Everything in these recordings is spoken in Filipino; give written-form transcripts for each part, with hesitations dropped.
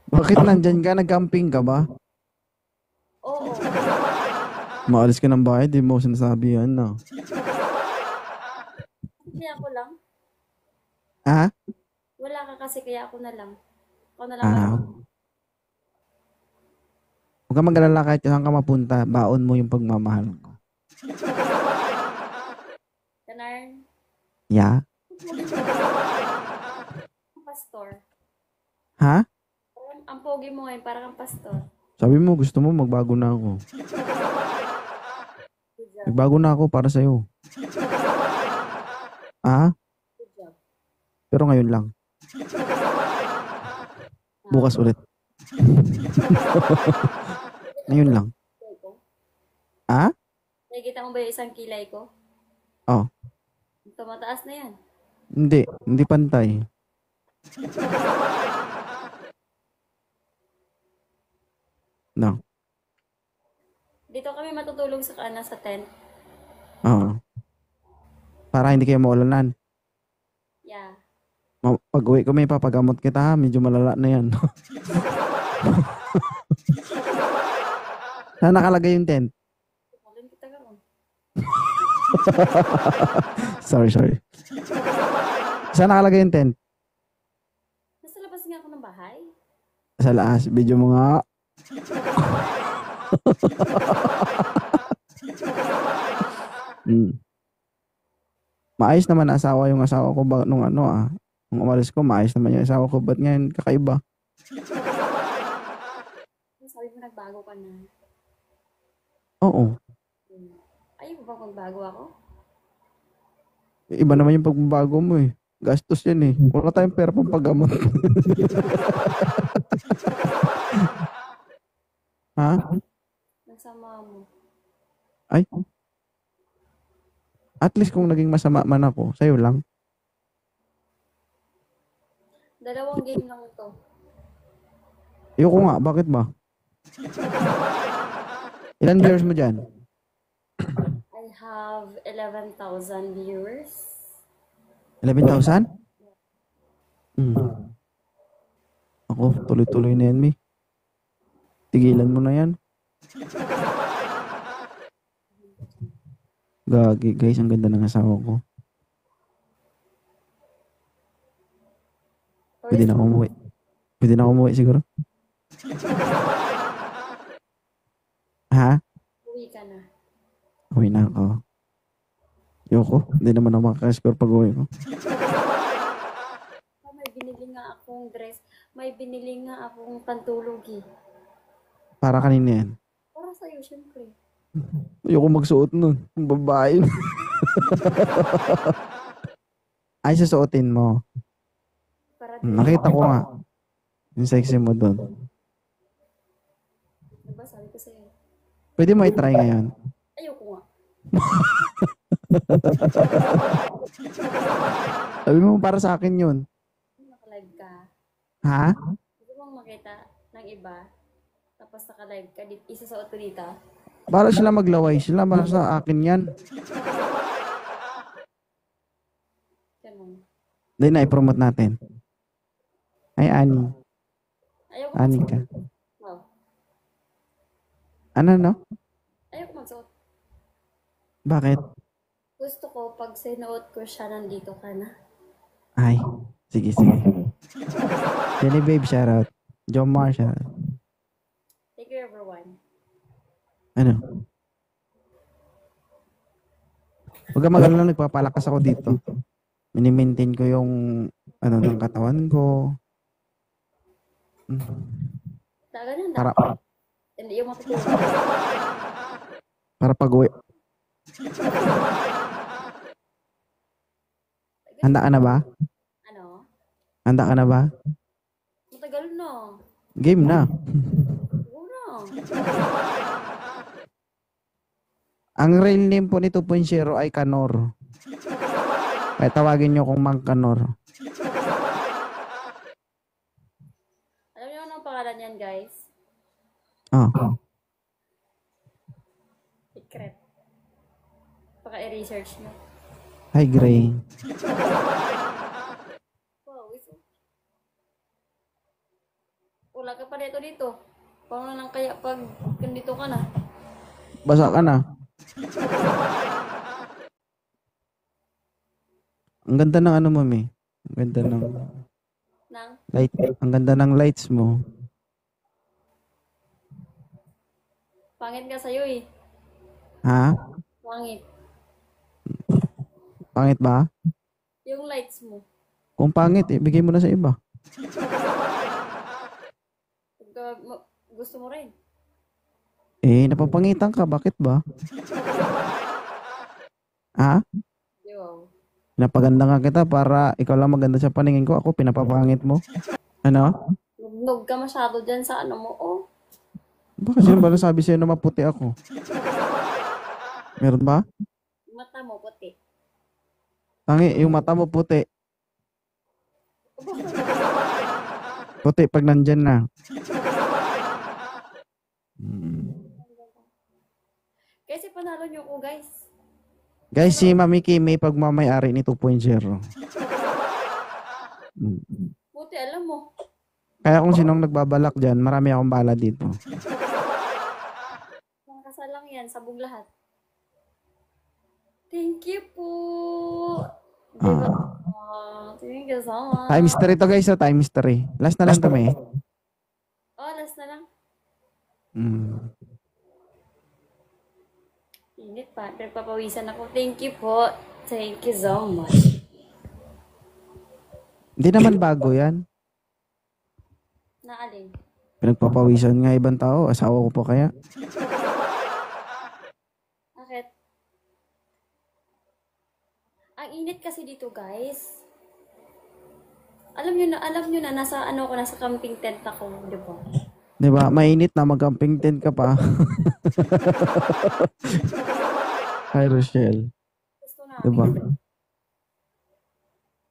Bakit nandyan ka? Nag-camping ka ba? Oo. Maalis ka ng bahay, di mo sinasabi yan na. Kaya ako lang. Ah? Wala ka kasi kaya ako na lang. Ako na lang mag... Ah, huwag ka mag-alala kahit saan ka mapunta, baon mo yung pagmamahal ko. Kanarn, Yeah? pogi mo ngayon. Pastor. Ha? Parang, ang pogi mo ngayon, parang ang pastor. Sabi mo, gusto mo, magbago na ako. Good job. Nagbago na ako para sa'yo. Ah? Good job. Pero ngayon lang. Bukas ulit. Ngayon lang. Kilay ko. Ah? Nakikita mo ba yung isang kilay ko? Oh, Tumataas na yan. hindi. Hindi pantay. No. Dito kami matutulog sa sa tent. Oo. Para hindi kayo maulanan. Yeah. Pag-uwi ko may papagamot kita ha. Medyo malala na yan. Saan nakalagay yung tent? Tulog kita gawin. Sorry. Saan nakalagay yung tent? Nasa labas nga ako ng bahay. Sa laas. Video mo nga. Mm. Maayos naman asawa yung asawa ko ba nung ano ah. Nung umalis ko, maayos naman yung asawa ko. Ba't ngayon kakaiba? Sabi mo nagbago ka na. Oo. Ayaw mo ba magbago ako? Iba naman yung pagbabago mo eh. Gastos yan eh. Wala tayong pera pang paggamot. Ha? Nasama mo. Ay, at least kung naging masama man ako, sa'yo lang. Dalawang game lang ito. Ayoko nga, bakit ba? Ilan viewers mo dyan? I have 11,000 viewers. 11,000? Hmm. Ako, tuloy-tuloy na yan, Mi. Tigilan mo na yan. Gagi, guys, ang ganda ng asawa ko. Pwede na ako umuwi. Pwede na ako umuwi siguro. Ha? Uwi ka na. Uwi na ako. Ayoko, hindi naman ako makakascore pag uwi ko. May binili nga akong dress. May binili nga akong pantulog eh. Para kanina yan. Para sa'yo, syempre. Ayoko magsuot nun. Ang babae. Ay, susuotin mo. Para din. Nakita ko nga. Yung sexy mo doon. Diba sabi ko sa'yo? Pwede mo i-try ngayon. Ayoko nga. Sabi mo para sa akin yun. Naka-live ka. Ha? Gusto mong makita ng iba. Tapos naka-live ka. Isasuot ko dito. Para sila maglaway. Sila para sa akin yan. Ganun. Hindi na, i-promote natin. Ay, Ani. Ayoko Ani magsuot. ka. Wow. Ano, no? Ayoko magsuot. Bakit? Gusto ko pag sinuot ko siya nandito ka na. Ay, sige. Jenny Babe, shoutout. John Mar, shoutout. Thank you everyone. Ano? Huwag ka mag-alala, nagpapalakas ako dito. Mini-maintain ko yung ano ng katawan ko. Ganyan Para, dapat. Hindi yung matutulog. para pag-uwi. Handa ka na ba? Ano? Handa ka na ba? Matagal na. Game na. Siguro. Ang real name po ni 2.0 ay Kanor. Kaya tawagin nyo kung Mang Kanor. Alam niyo anong pangalan yan, guys? Oh. Secret. Baka i-research nyo. Hi, Gray. Wow, wala Wala ka pa dito. Paano lang kaya pag nandito ka na? Basa ka na. Ang ganda ng ano mo, me. Ang ganda ng Nang, light. Ang ganda ng lights mo. pangit ka sa'yo eh. Ha? Pangit. Pangit ba? Yung lights mo. Kung pangit, ibigay mo na sa iba. Pagka gusto mo rin. Eh, napapangitan ka. Bakit ba? Ha? Yo. Pinapaganda nga kita para ikaw lang maganda sa paningin ko. Ako, pinapapangit mo. Ano? Nugnog ka masyado dyan sa ano mo. Oh, Bakit sino ba nasabi sa'yo na maputi ako? Meron ba? yung mata mo puti. Tangi, yung mata mo puti. Puti pag nandyan na. Kasi panalo niyo ko guys. Guys, si Mami Kimi pagmamayari ni 2.0. Buti alam mo. Kaya kung sinong nagbabalak dyan, marami akong bala dito. Mga kasal lang yan. Sabog lahat. Thank you po. Diba? Thank you so much. Times 3 to guys, times 3. Last na lang kami. Oh, last na lang. Init pa. Nagpapawisan ako. Thank you po. Thank you so much. Hindi naman bago yan. Naalin. Pinagpapawisan nga ibang tao. Asawa ko pa kaya. Bakit? Ang init kasi dito, guys. Alam nyo na, nasa camping tent ako, di ba? Di ba? Mainit na mag-camping tent ka pa. Hi, Rochelle. Gusto Di ba? namin.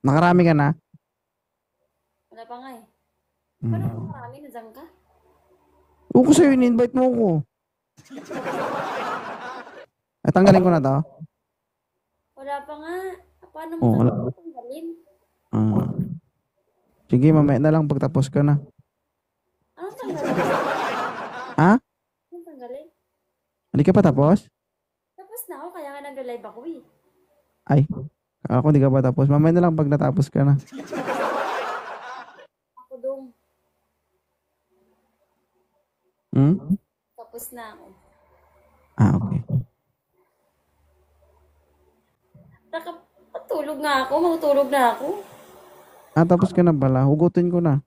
Nakarami ka na? Wala pa nga eh. Paano kung marami? Nandiyan ka? Oo, sa'yo, in-invite mo ako. Ay, tanggalin ko na to. Wala pa nga. Paano mo Oh, wala. tanggalin? Sige, mamaya na lang pagtapos ka na. Anong tanggalin? Ha? Anong tanggalin? Hindi ka pa tapos? Tapos na ako, kaya nga nag-live ako eh. Ay, ako hindi ka pa tapos. Mamaya na lang pag natapos ka na. Ako dong. Tapos na ako. Okay. Patulog nga ako, matutulog na ako. Tapos ka na pala. Hugutin ko na.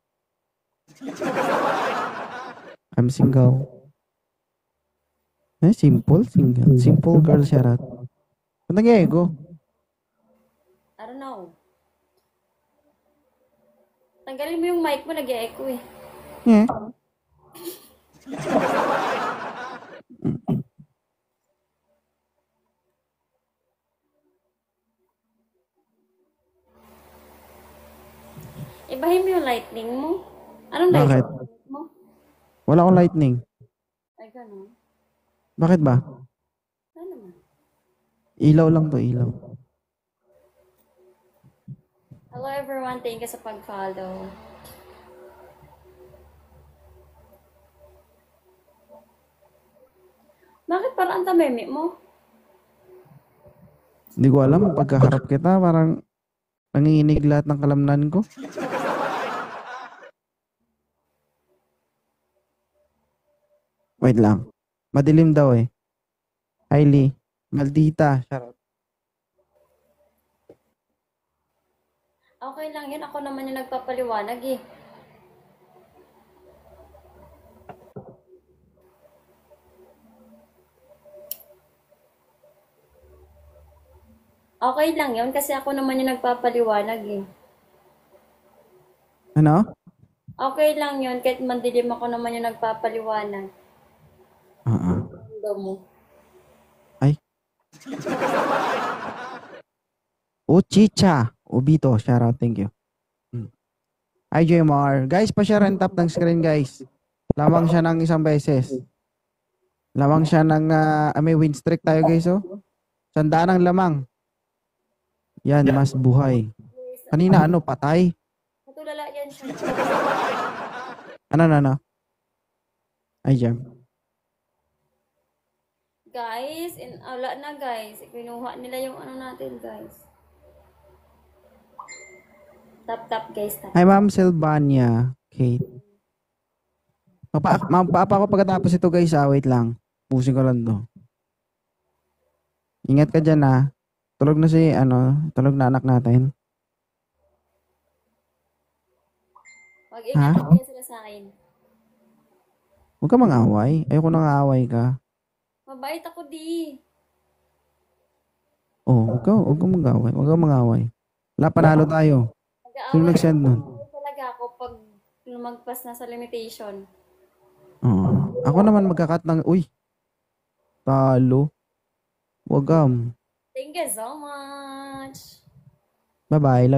I'm single. Simple, single. Simple girl, Sharat. Ba't nag-ego? I don't know. Tanggalin mo yung mic mo, nag-echo eh. Yeah. Ibahin mo yung lightning mo. Anong Bakit? lightning mo? Wala akong lightning. Ay, gano'n. Bakit ba? Ano naman? Ilaw lang to, ilaw. Hello everyone, thank you sa pag-follow. Bakit parang ang tamimi mo? Hindi ko alam. Pagkaharap kita, parang nanginginig lahat ng kalamnan ko. Wait lang. Madilim daw eh. Highly. Maldita. Charot. Okay lang yun, ako naman yung nagpapaliwanag eh. Okay lang yun kasi ako naman yung nagpapaliwanag eh. Ano? Okay lang yun kahit mandilim ako naman yung nagpapaliwanag. Ano mo? Ay. Chicha. Ubito. Shoutout. Thank you. Hi, JMR. Guys, pa-share and tap ng screen, guys. Lamang siya ng isang beses. Lamang siya ng may win streak tayo, guys, oh. 100 ang lamang. Yan, mas buhay. Kanina, patay? Matulala yan siya. Ano? Ay, Jem. Guys, wala na guys. Kinuha nila yung ano natin guys. Tap guys, tap. Hi, Ma'am Silvania. Kate. Mapapa ko pagkatapos ito guys, wait lang. Pusin ko lang to. Ingat ka dyan Tulog na tulog na anak natin. Mag-ingat Ha? kayo sila sa akin. Huwag ka mang-away. Ayoko nang aaway ka. Mabait ako di. Oh, huwag ka mag-away. Huwag ka mag-away. Wala, panalo tayo. Sino Mag-aaway nag-send nun? talaga ako pag lumagpas na sa limitation. Oo. Ako naman magkakat ng, uy, talo. Wag Thank you so much. Bye-bye.